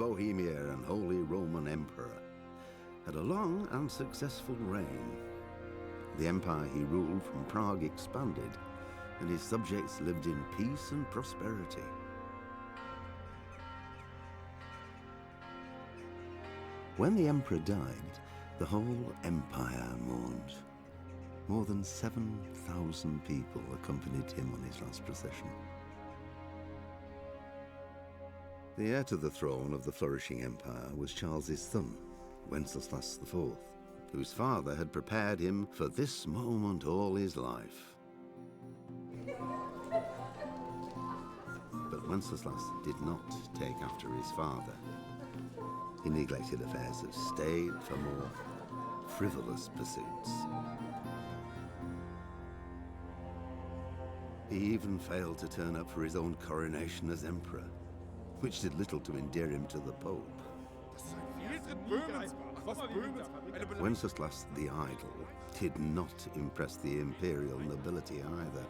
Bohemia and Holy Roman Emperor, had a long and successful reign. The empire he ruled from Prague expanded, and his subjects lived in peace and prosperity. When the emperor died, the whole empire mourned. More than 7,000 people accompanied him on his last procession. The heir to the throne of the flourishing empire was Charles's son, Wenceslas IV, whose father had prepared him for this moment all his life. But Wenceslas did not take after his father. He neglected affairs of state for more frivolous pursuits. He even failed to turn up for his own coronation as emperor, which did little to endear him to the Pope. Wenceslas the Idle did not impress the imperial nobility either.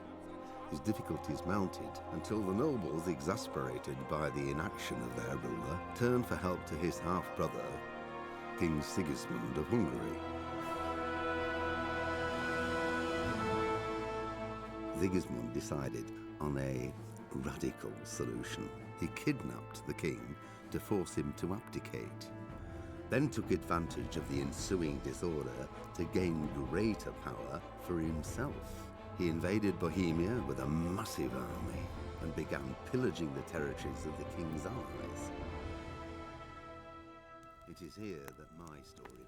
His difficulties mounted until the nobles, exasperated by the inaction of their ruler, turned for help to his half-brother, King Sigismund of Hungary. Sigismund decided on a radical solution. He kidnapped the king to force him to abdicate, then took advantage of the ensuing disorder to gain greater power for himself. He invaded Bohemia with a massive army and began pillaging the territories of the king's allies. It is here that my story begins.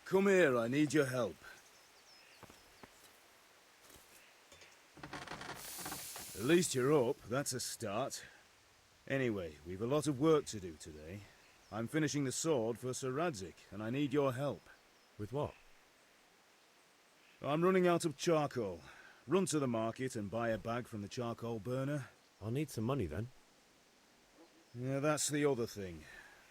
Come here, I need your help. At least you're up, that's a start. Anyway, we've a lot of work to do today. I'm finishing the sword for Sir Radzig, and I need your help. With what? I'm running out of charcoal. Run to the market and buy a bag from the charcoal burner. I'll need some money then. Yeah, that's the other thing.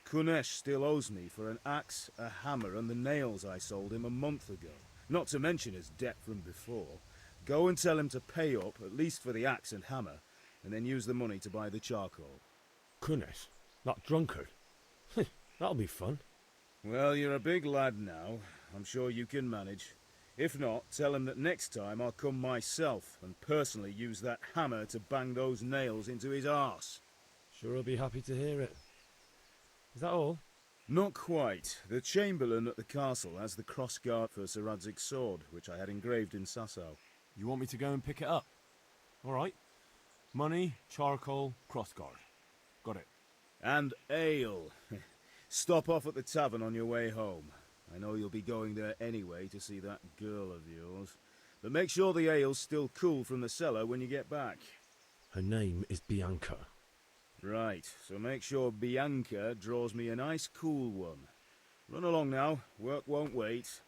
Kunesh still owes me for an axe, a hammer, and the nails I sold him a month ago. Not to mention his debt from before. Go and tell him to pay up, at least for the axe and hammer, and then use the money to buy the charcoal. Kunesh? That drunkard? That'll be fun. Well, you're a big lad now. I'm sure you can manage. If not, tell him that next time I'll come myself and personally use that hammer to bang those nails into his arse. Sure he'll be happy to hear it. Is that all? Not quite. The Chamberlain at the castle has the crossguard for Sir Radzig's sword, which I had engraved in Sasau. You want me to go and pick it up? All right. Money, charcoal, crossguard. Got it. And ale. Stop off at the tavern on your way home. I know you'll be going there anyway to see that girl of yours. The And make sure the ale's still cool from the cellar when you get back. Her name is Bianca. Right, so make sure Bianca draws me a nice cool one. Run along now, work won't wait.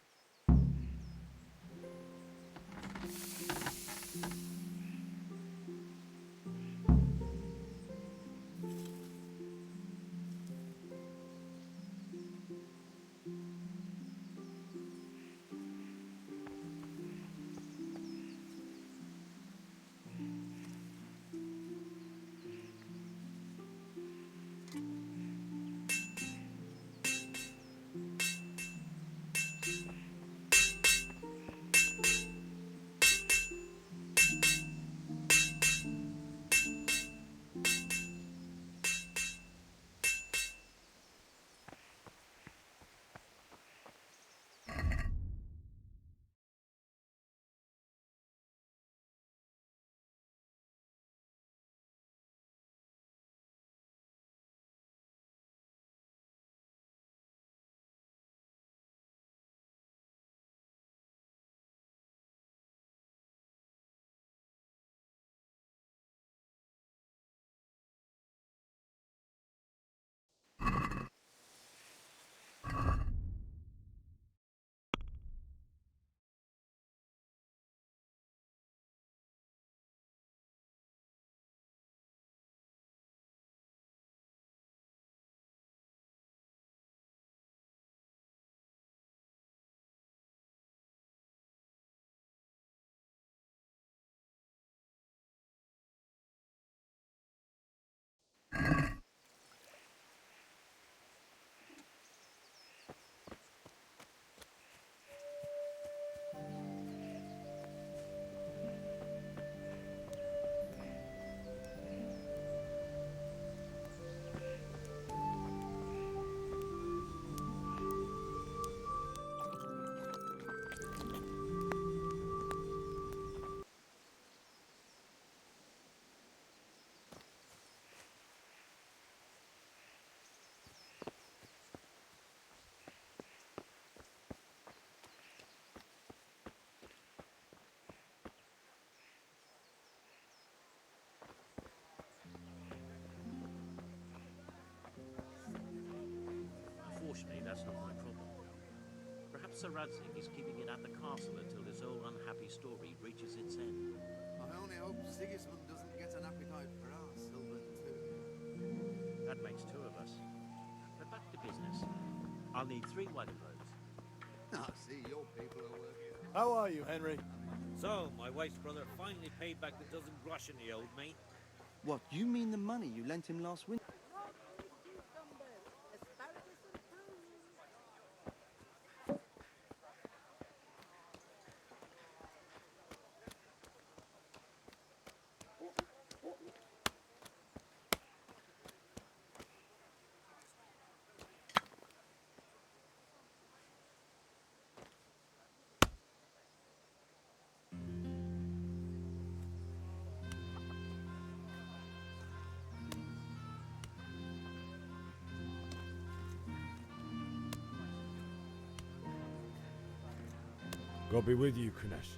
Unfortunately, that's not my problem. Perhaps Sir Radzig is keeping it at the castle until this whole unhappy story reaches its end. I only hope Sigismund doesn't get an appetite for our silver too. That makes two of us. But back to business. I'll need 3 wagon loads. I see your people are working. How are you, Henry? So, my wife's brother finally paid back the dozen groschen he owed me. What, you mean the money you lent him last winter? God be with you, Kunesh.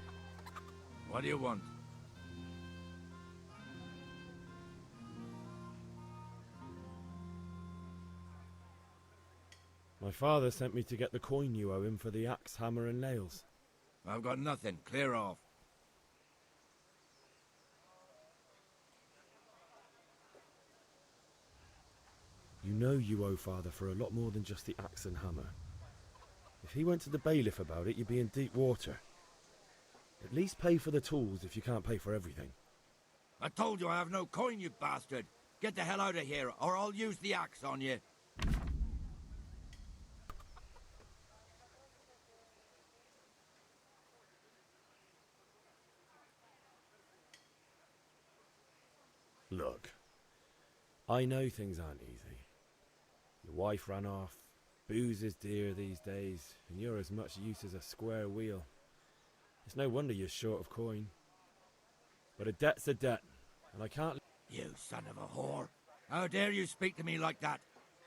What do you want? My father sent me to get the coin you owe him for the axe, hammer and nails. I've got nothing. Clear off. You know you owe father for a lot more than just the axe and hammer. If he went to the bailiff about it, you'd be in deep water. At least pay for the tools if you can't pay for everything. I told you I have no coin, you bastard. Get the hell out of here, or I'll use the axe on you. Look, I know things aren't easy. Your wife ran off, booze is dear these days, and you're as much use as a square wheel. It's no wonder you're short of coin. But a debt's a debt, and I can't... You son of a whore. How dare you speak to me like that?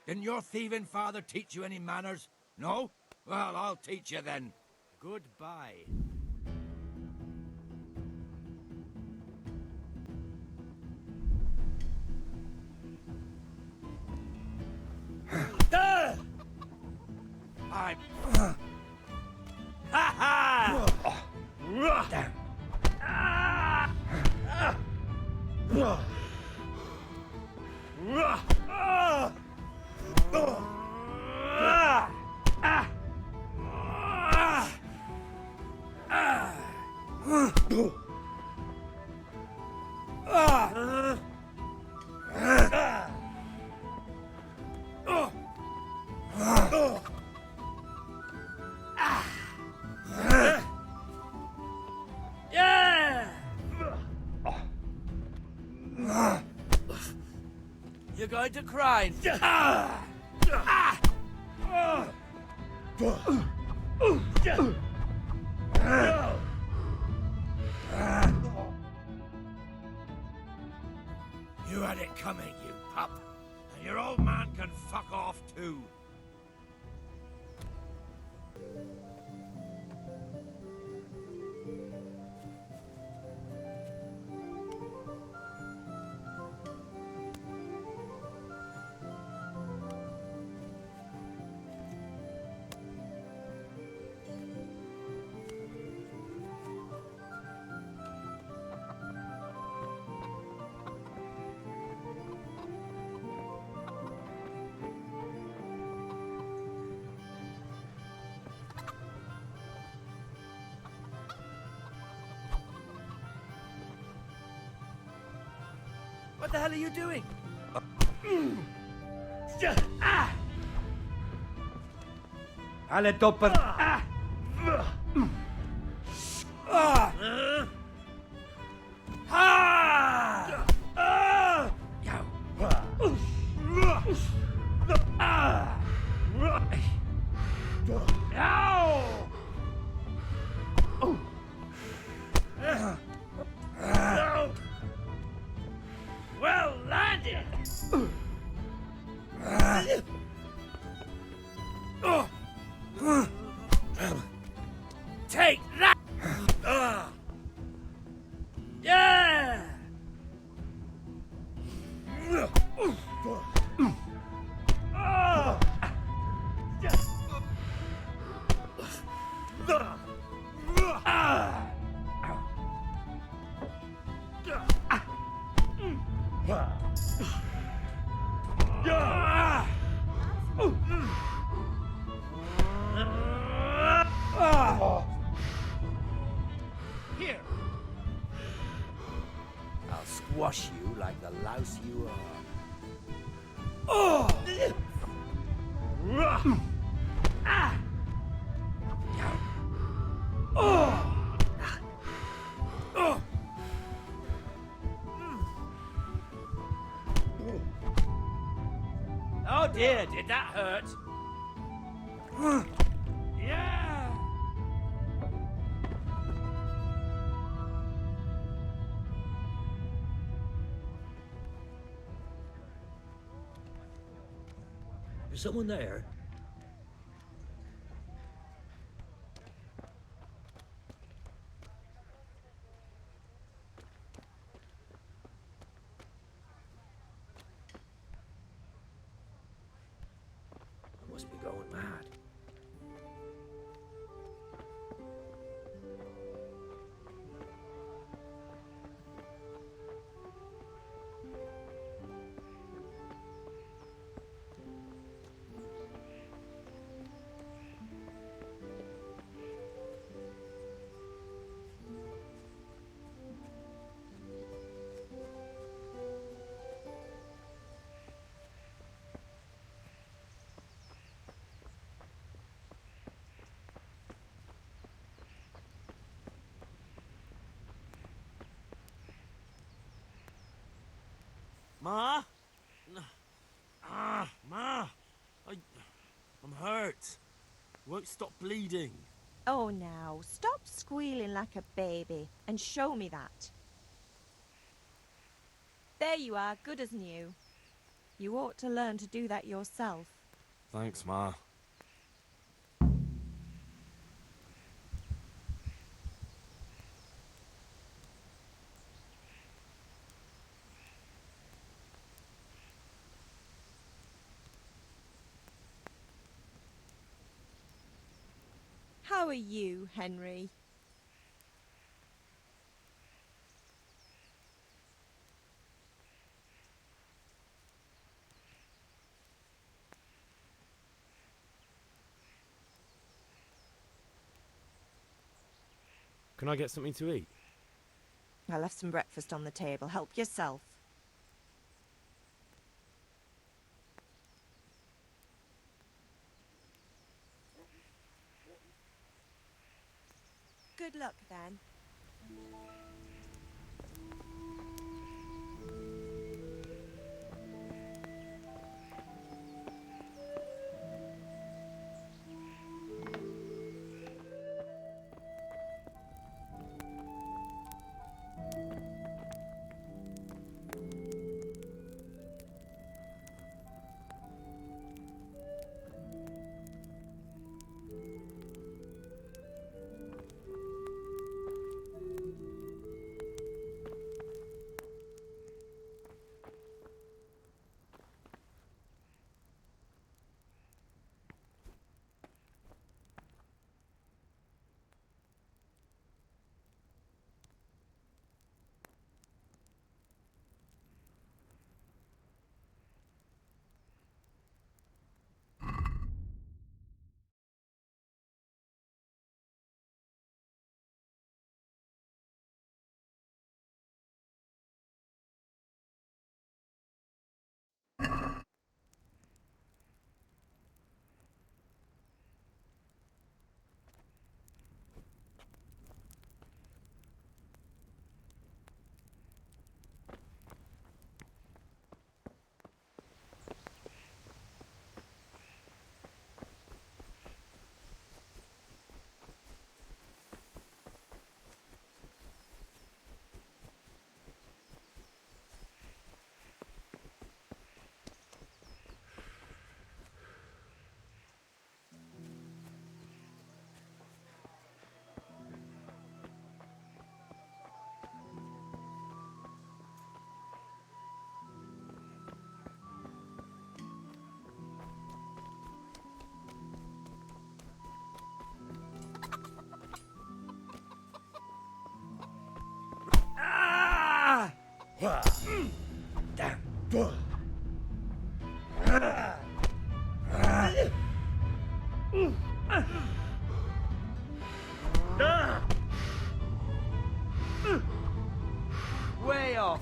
Didn't your thieving father teach you any manners? No? Well, I'll teach you then. Goodbye. You're going to cry. You had it coming, you pup. And your old man can fuck off too. What the hell are you doing? Ale doper... Well landed! Take that! Yeah! Here. I'll squash you like the louse you are. Oh! Oh dear, did that hurt? Yeah! Is someone there? I must be going mad. Ma? Ma! I'm hurt. Won't stop bleeding. Oh, now, stop squealing like a baby and show me that. There you are, good as new. You ought to learn to do that yourself. Thanks, Ma. How are you, Henry? Can I get something to eat? I left some breakfast on the table. Help yourself. Good luck, then. Way off.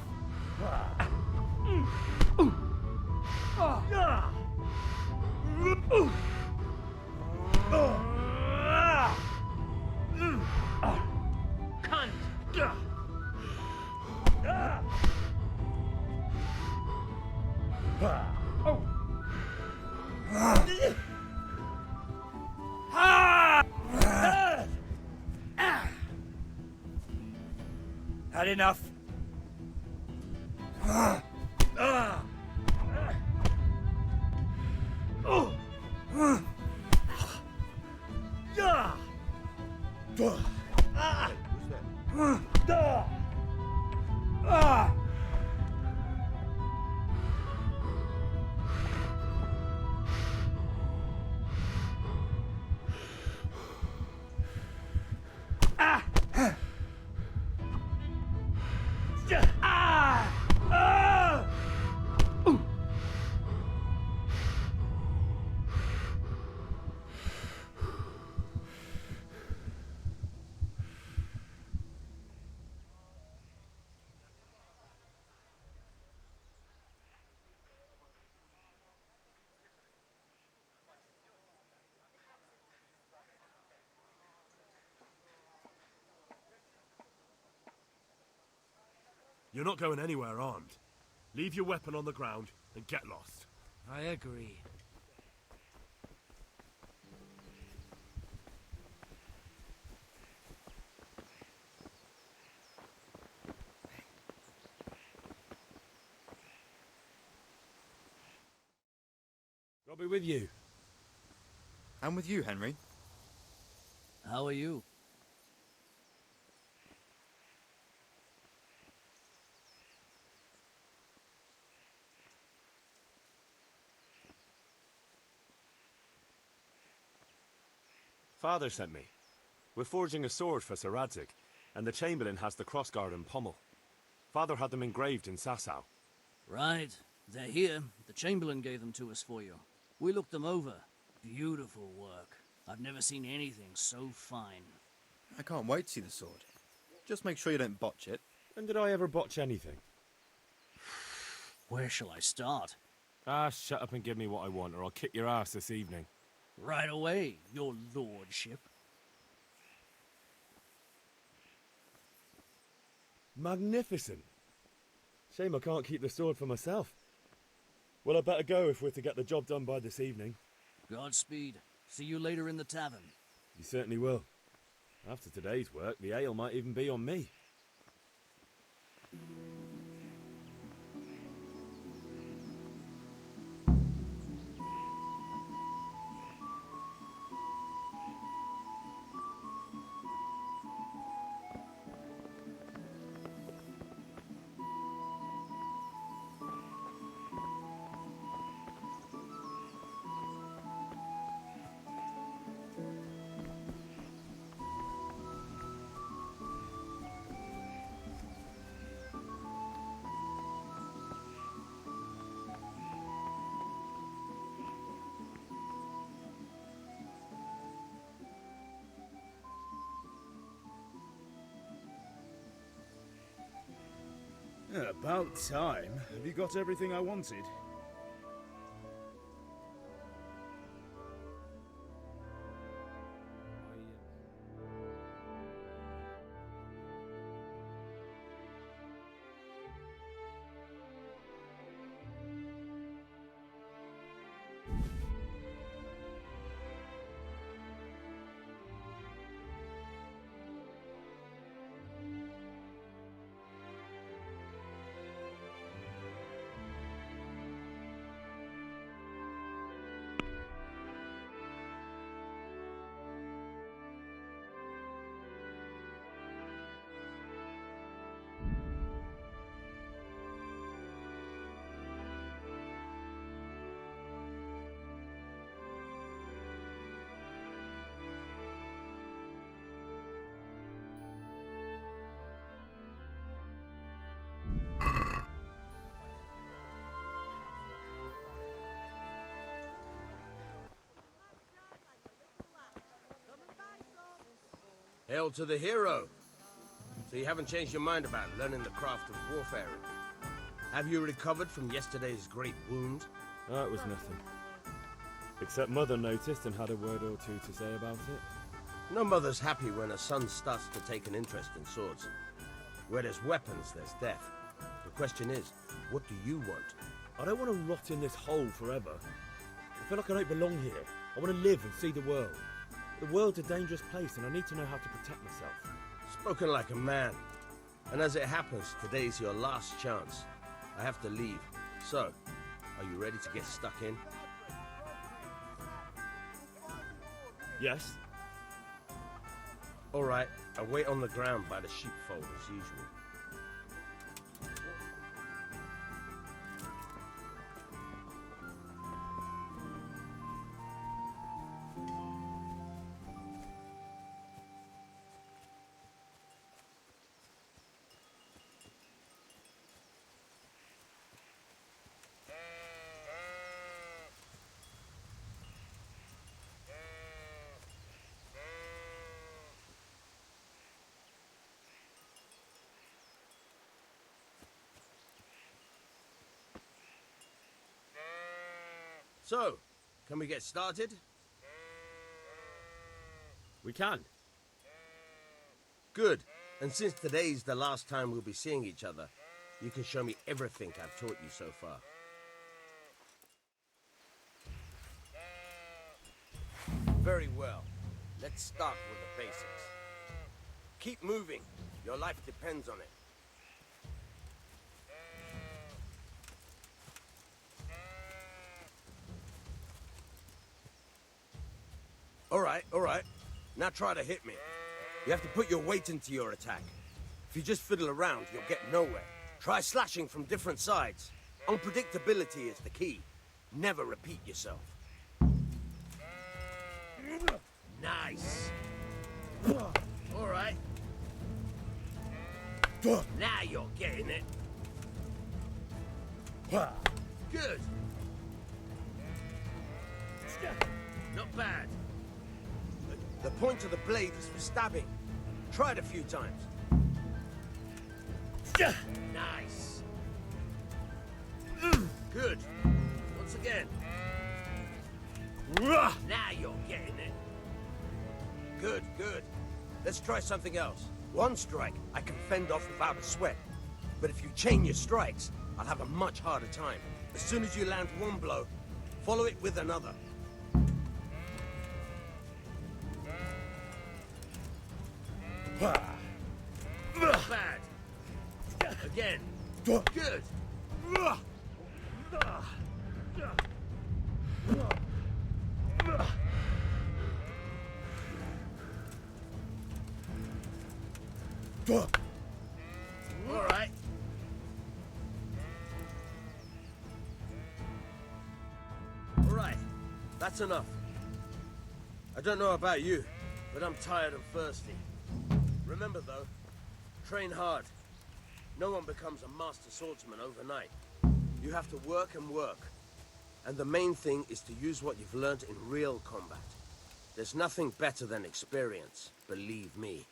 Had enough. You're not going anywhere armed. Leave your weapon on the ground and get lost. I agree. I'll be with you. I'm with you, Henry. How are you? Father sent me. We're forging a sword for Sir Radzig, and the Chamberlain has the crossguard and pommel. Father had them engraved in Sasau. Right. They're here. The Chamberlain gave them to us for you. We looked them over. Beautiful work. I've never seen anything so fine. I can't wait to see the sword. Just make sure you don't botch it. When did I ever botch anything? Where shall I start? Ah, shut up and give me what I want, or I'll kick your ass this evening. Right away, your lordship. Magnificent. Shame I can't keep the sword for myself. Well, I better go if we're to get the job done by this evening. Godspeed. See you later in the tavern. You certainly will. After today's work, the ale might even be on me. About time. Have you got everything I wanted? Hail to the hero! So you haven't changed your mind about learning the craft of warfare? Have you recovered from yesterday's great wound? That was nothing. Except Mother noticed and had a word or two to say about it. No mother's happy when a son starts to take an interest in swords. Where there's weapons, there's death. The question is, what do you want? I don't want to rot in this hole forever. I feel like I don't belong here. I want to live and see the world. The world's a dangerous place and I need to know how to protect myself. Spoken like a man. And as it happens, today's your last chance. I have to leave. So, are you ready to get stuck in? Yes. All right, I'll wait on the ground by the sheepfold as usual. So, can we get started? We can. Good. And since today's the last time we'll be seeing each other, you can show me everything I've taught you so far. Very well. Let's start with the basics. Keep moving. Your life depends on it. All right. Now try to hit me. You have to put your weight into your attack. If you just fiddle around, you'll get nowhere. Try slashing from different sides. Unpredictability is the key. Never repeat yourself. Nice. All right. Now you're getting it. Good. Not bad. The point of the blade is for stabbing. Try it a few times. Nice. Good. Once again. Now you're getting it. Good, good. Let's try something else. One strike I can fend off without a sweat. But if you chain your strikes, I'll have a much harder time. As soon as you land one blow, follow it with another. Not bad. Again. Good. All right. All right. That's enough. I don't know about you, but I'm tired and thirsty. Remember, though, train hard. No one becomes a master swordsman overnight. You have to work and work. And the main thing is to use what you've learned in real combat. There's nothing better than experience, believe me.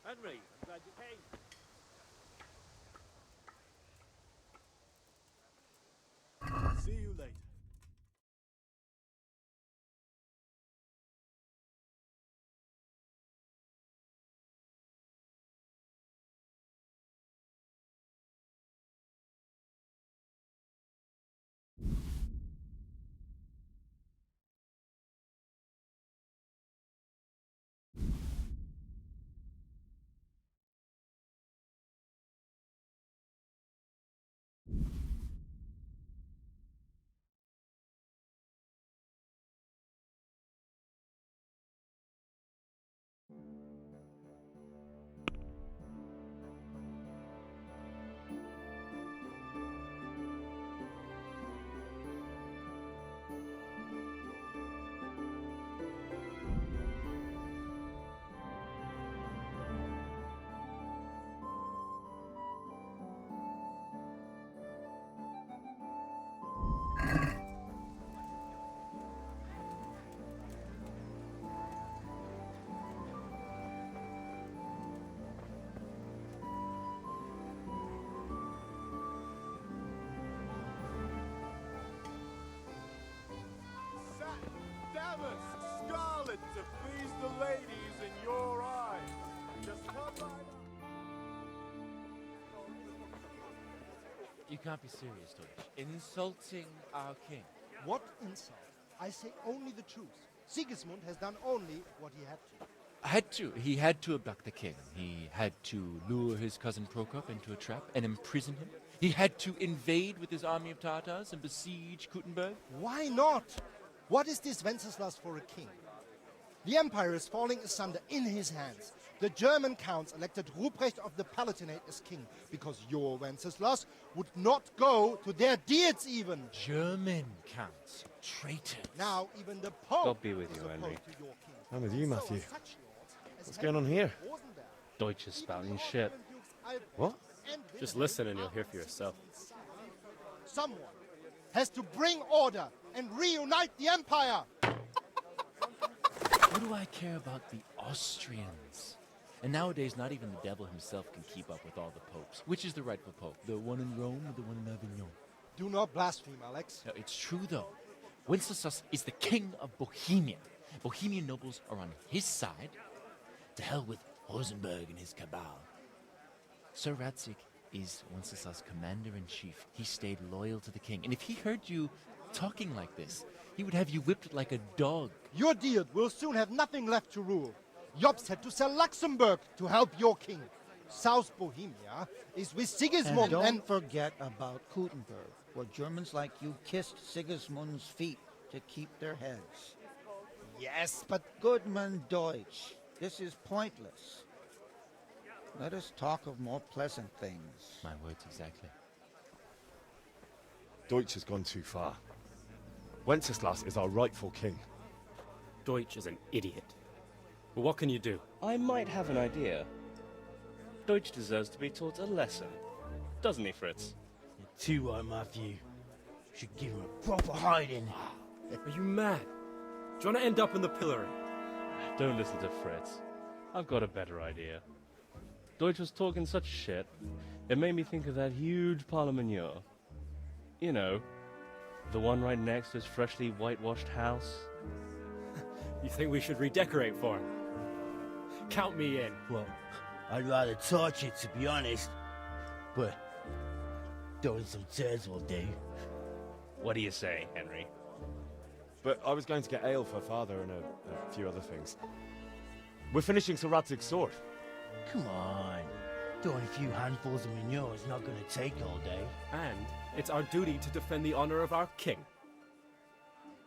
Henry, I'm glad you came. See you later. Scarlet to please the ladies in your eyes. Just come right up. You can't be serious, Deutsch. Insulting our king. What insult? I say only the truth. Sigismund has done only what he had to. He had to abduct the king. He had to lure his cousin Prokop into a trap and imprison him. He had to invade with his army of Tatars and besiege Kuttenberg. Why not? What is this Wenceslas for a king? The empire is falling asunder in his hands. The German counts elected Ruprecht of the Palatinate as king because your Wenceslas would not go to their deeds even. German counts. Traitors. Now even the Pope God be with you, is Henry. opposed to your king. I'm with you, Matthew. So such lords as What's going on here? Rosenberg, Deutsch is spouting shit. What? Just listen and you'll hear for yourself. Someone has to bring order and reunite the empire. What do I care about the Austrians? And nowadays, not even the devil himself can keep up with all the popes. Which is the rightful pope? The one in Rome or the one in Avignon? Do not blaspheme, Alex. No, it's true, though. Wenceslas is the king of Bohemia. Bohemian nobles are on his side. To hell with Rosenberg and his cabal. Sir Radzik is Wenceslas' commander-in-chief. He stayed loyal to the king. And if he heard you talking like this, he would have you whipped like a dog. Your Diet will soon have nothing left to rule. Jobst had to sell Luxembourg to help your king. South Bohemia is with Sigismund And don't forget about Gutenberg, where Germans like you kissed Sigismund's feet to keep their heads. Yes, but... Goodman Deutsch, this is pointless. Let us talk of more pleasant things. My words exactly. Deutsch has gone too far. Wenceslas is our rightful king. Deutsch is an idiot. But what can you do? I might have an idea. Deutsch deserves to be taught a lesson. Doesn't he, Fritz? You're too right, Matthew. Should give him a proper hiding. Are you mad? Do you want to end up in the pillory? Don't listen to Fritz. I've got a better idea. Deutsch was talking such shit, it made me think of that huge parliament. You know, the one right next to his freshly whitewashed house. You think we should redecorate for him? Count me in. Well, I'd rather torch it, to be honest. But throwing some turds will do. What do you say, Henry? But I was going to get ale for father and a few other things. We're finishing Sir Radzig's sword. Come on. Throwing a few handfuls of manure is not going to take all day. And it's our duty to defend the honor of our king.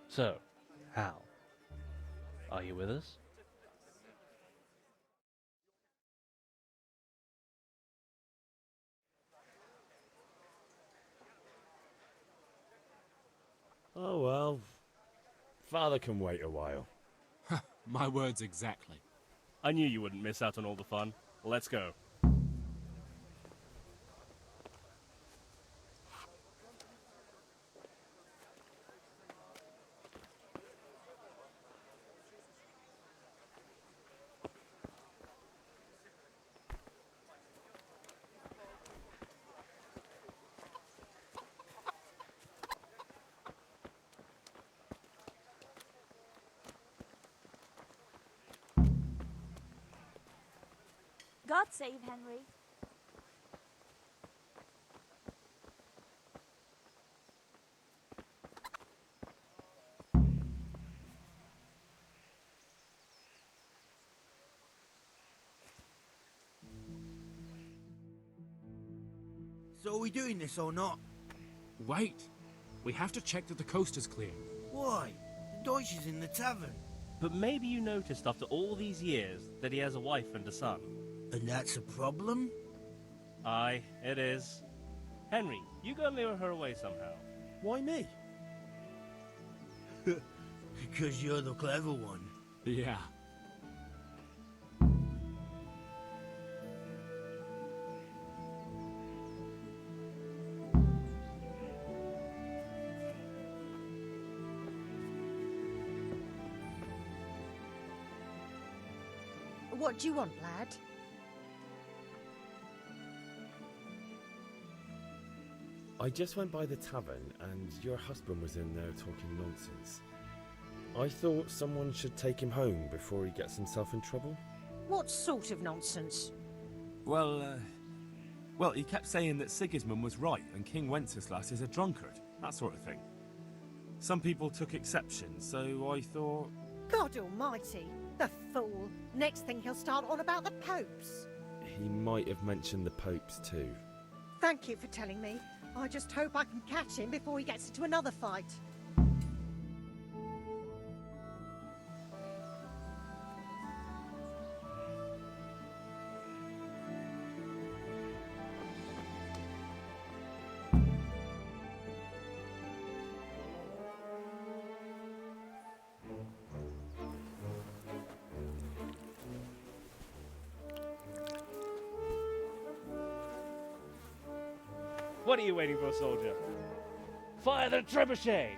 So, Hal, are you with us? Oh well. Father can wait a while. My words exactly. I knew you wouldn't miss out on all the fun. Let's go. God save Henry. So are we doing this or not? Wait. We have to check that the coast is clear. Why? The Deutsch is in the tavern. But maybe you noticed after all these years that he has a wife and a son. And that's a problem? Aye, it is. Henry, you go and lure her away somehow. Why me? Because you're the clever one. Yeah. What do you want, lad? I just went by the tavern and your husband was in there talking nonsense. I thought someone should take him home before he gets himself in trouble. What sort of nonsense? Well, he kept saying that Sigismund was right and King Wenceslas is a drunkard, that sort of thing. Some people took exception, so I thought... God almighty, the fool. Next thing he'll start on about the popes. He might have mentioned the popes too. Thank you for telling me. I just hope I can catch him before he gets into another fight. What are you waiting for, soldier? Fire the trebuchet!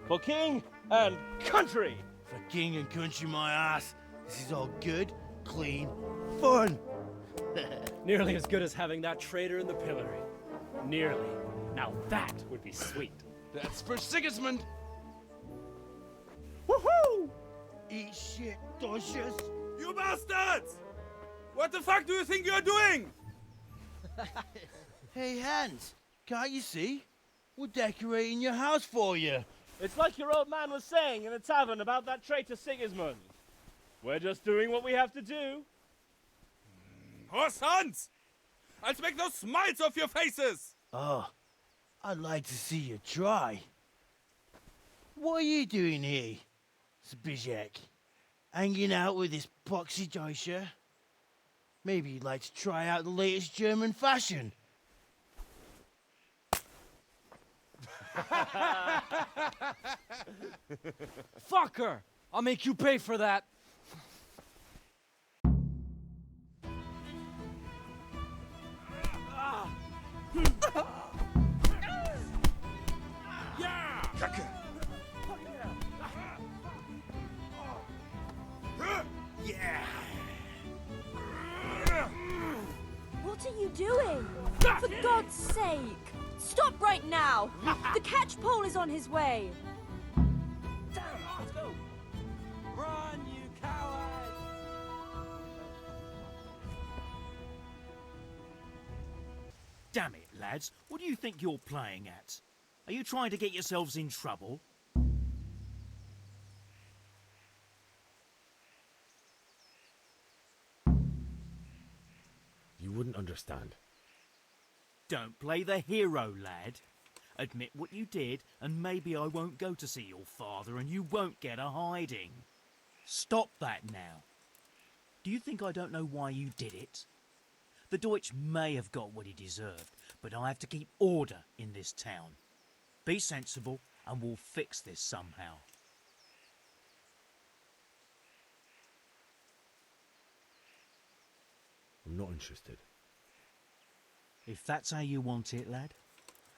For king and country! For king and country, my ass. This is all good, clean, fun. Nearly as good as having that traitor in the pillory. Nearly. Now that would be sweet. That's for Sigismund! Woohoo! Eat shit, Dodgers. You bastards! What the fuck do you think you're doing? Hey, Hans, can't you see? We're decorating your house for you. It's like your old man was saying in the tavern about that traitor Sigismund. We're just doing what we have to do. Horse sons! I'll make those smiles off your faces! Oh, I'd like to see you try. What are you doing here, Zbyszek? Hanging out with this poxy Deutscher? Maybe you'd like to try out the latest German fashion. Fucker! I'll make you pay for that. What are you doing? For God's sake! Stop right now! The catch pole is on his way! Damn, let's go! Run, you coward! Damn it, lads. What do you think you're playing at? Are you trying to get yourselves in trouble? You wouldn't understand. Don't play the hero, lad. Admit what you did, and maybe I won't go to see your father and you won't get a hiding. Stop that now. Do you think I don't know why you did it? The Deutsch may have got what he deserved, but I have to keep order in this town. Be sensible, and we'll fix this somehow. I'm not interested. If that's how you want it, lad,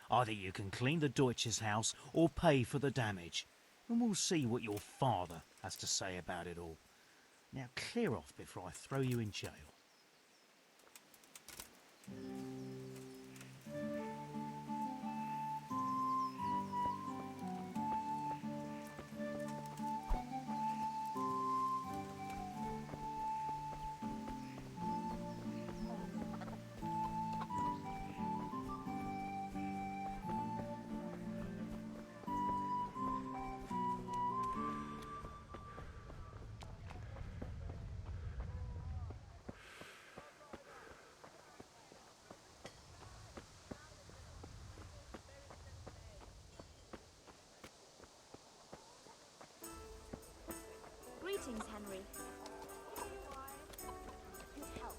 either you can clean the Deutsch's house or pay for the damage, and we'll see what your father has to say about it all. Now clear off before I throw you in jail. Greetings, Henry. Good health.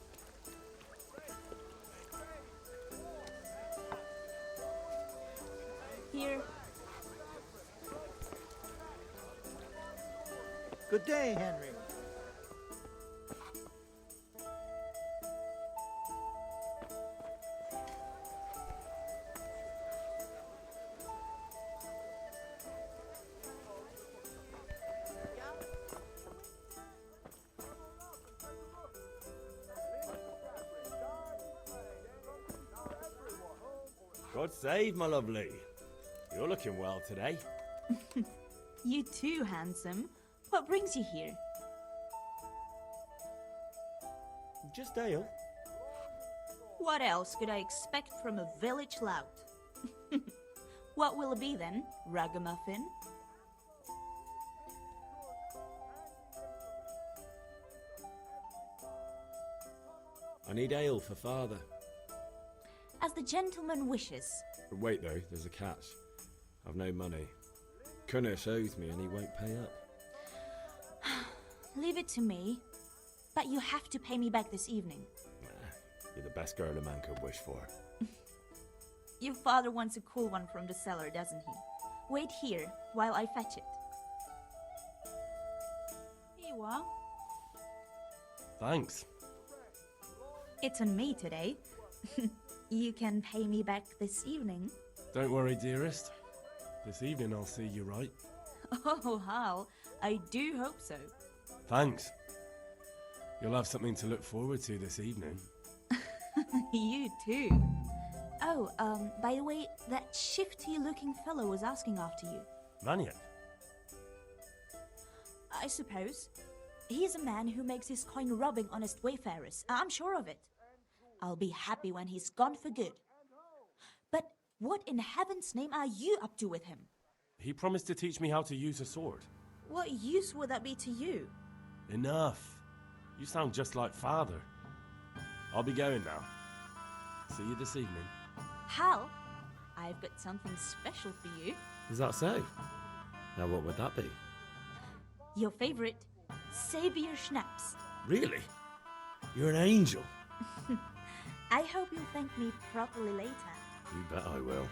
Here. Good day, Henry. God save, my lovely. You're looking well today. You too, handsome. What brings you here? Just ale. What else could I expect from a village lout? What will it be then, ragamuffin? I need ale for father. As the gentleman wishes. Wait though, there's a catch. I've no money. Kunnish owes me and he won't pay up. Leave it to me. But you have to pay me back this evening. Nah, you're the best girl a man could wish for. Your father wants a cool one from the cellar, doesn't he? Wait here while I fetch it. Here you are. Thanks. It's on me today. You can pay me back this evening. Don't worry, dearest. This evening I'll see you right. Oh, Hal, I do hope so. Thanks. You'll have something to look forward to this evening. You too. Oh, by the way, that shifty-looking fellow was asking after you. Maniac? I suppose. He's a man who makes his coin robbing honest wayfarers. I'm sure of it. I'll be happy when he's gone for good. But what in heaven's name are you up to with him? He promised to teach me how to use a sword. What use would that be to you? Enough. You sound just like Father. I'll be going now. See you this evening. Hal, I've got something special for you. Is that so? Now what would that be? Your favorite Sabier Schnapps. Really? You're an angel. I hope you'll thank me properly later. You bet I will.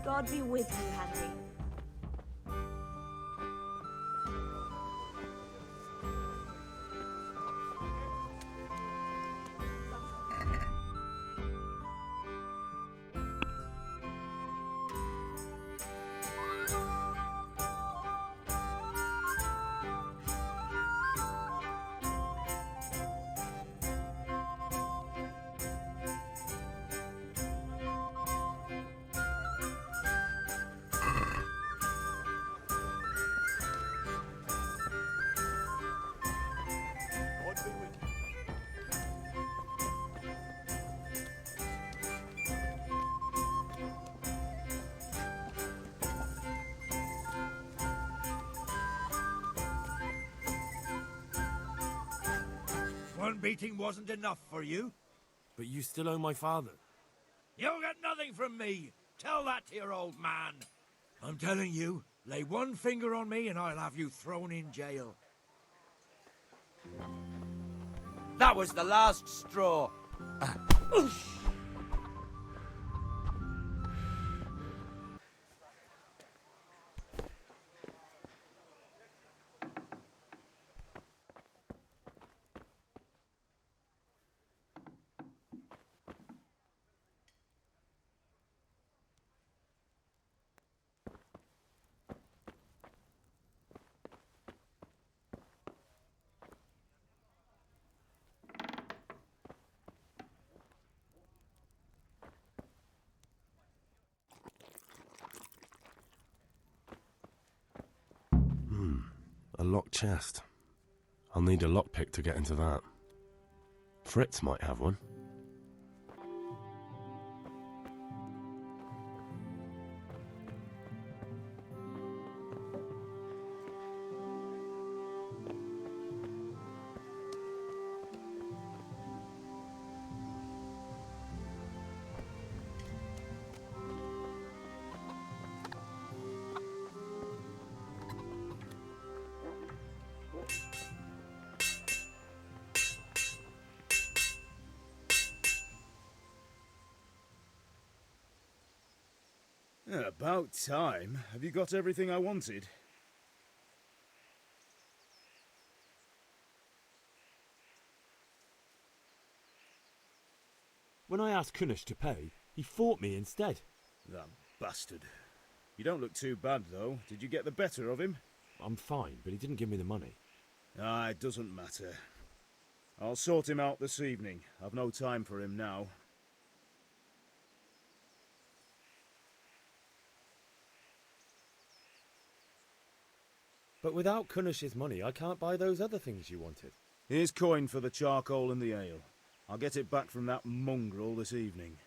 God be with you, Henry. One beating wasn't enough for you? But you still owe my father. You'll get nothing from me. Tell that to your old man. I'm telling you, lay one finger on me and I'll have you thrown in jail. That was the last straw. A locked chest. I'll need a lockpick to get into that. Fritz might have one. About time. Have you got everything I wanted? When I asked Kunish to pay, he fought me instead. That bastard. You don't look too bad, though. Did you get the better of him? I'm fine, but he didn't give me the money. Ah, it doesn't matter. I'll sort him out this evening. I've no time for him now. But without Kunish's money, I can't buy those other things you wanted. Here's coin for the charcoal and the ale. I'll get it back from that mongrel this evening.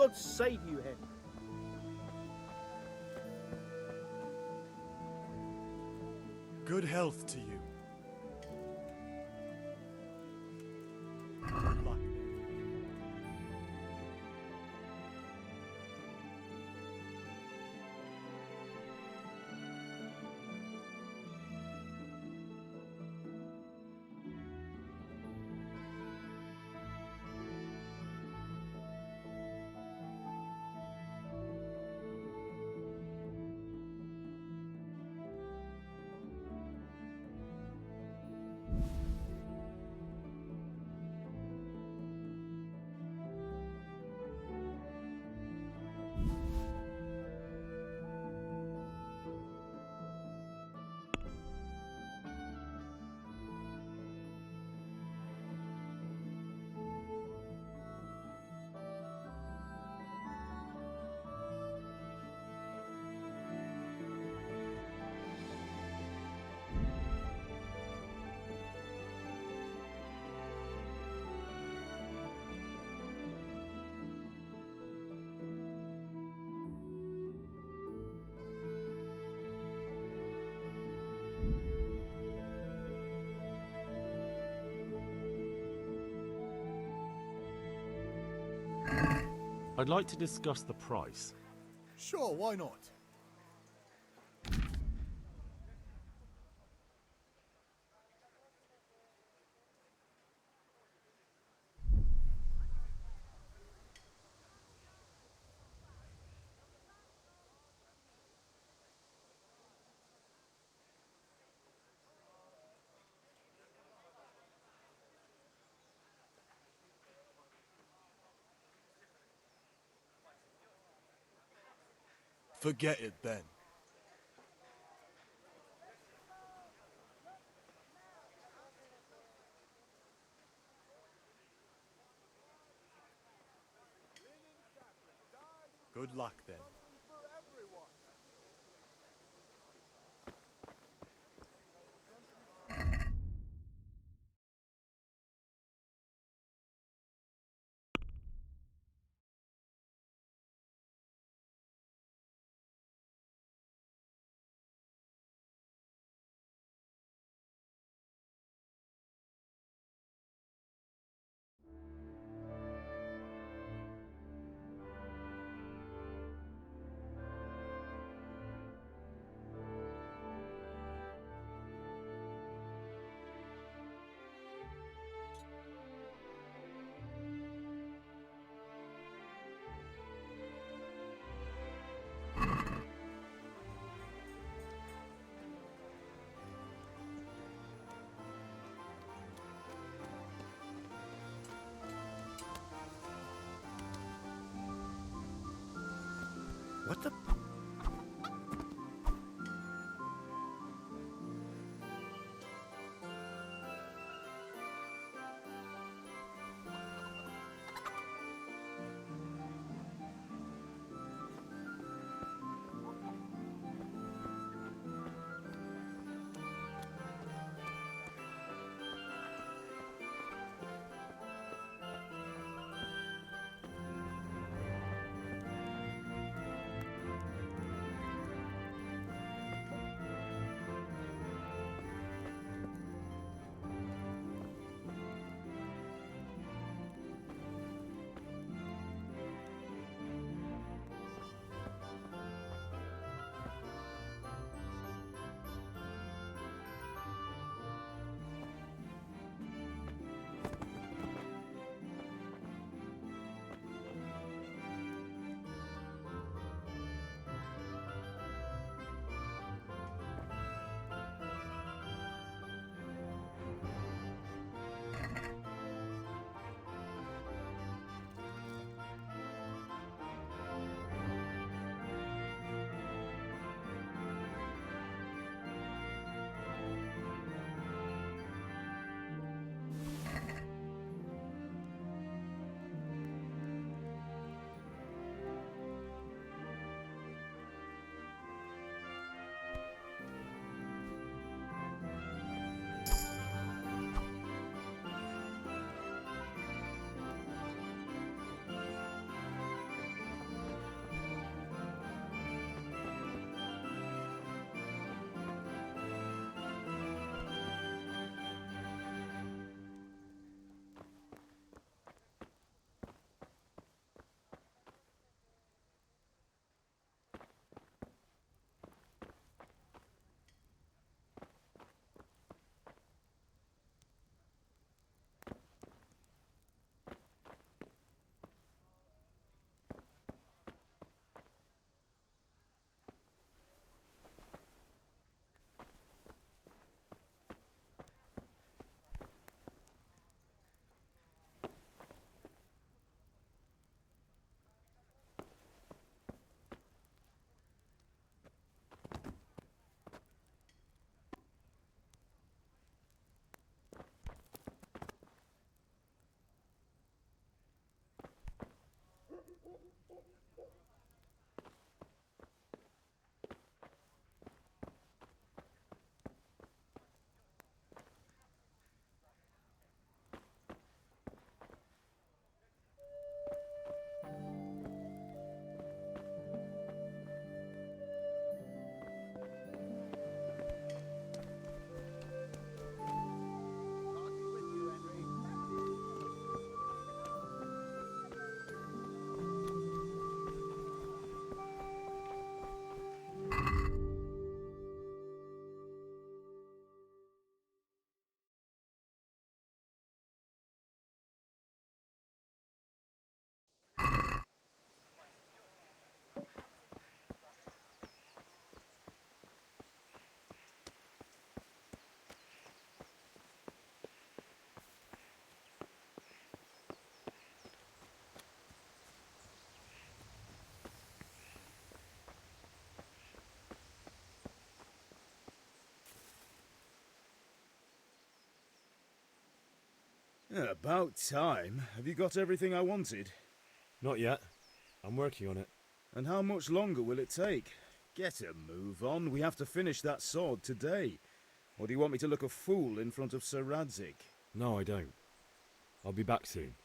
God save you, Henry. Good health to you. I'd like to discuss the price. Sure, why not? Forget it then. Good luck then. What the? About time. Have you got everything I wanted? Not yet. I'm working on it. And how much longer will it take? Get a move on. We have to finish that sword today. Or do you want me to look a fool in front of Sir Radzik? No, I don't. I'll be back soon.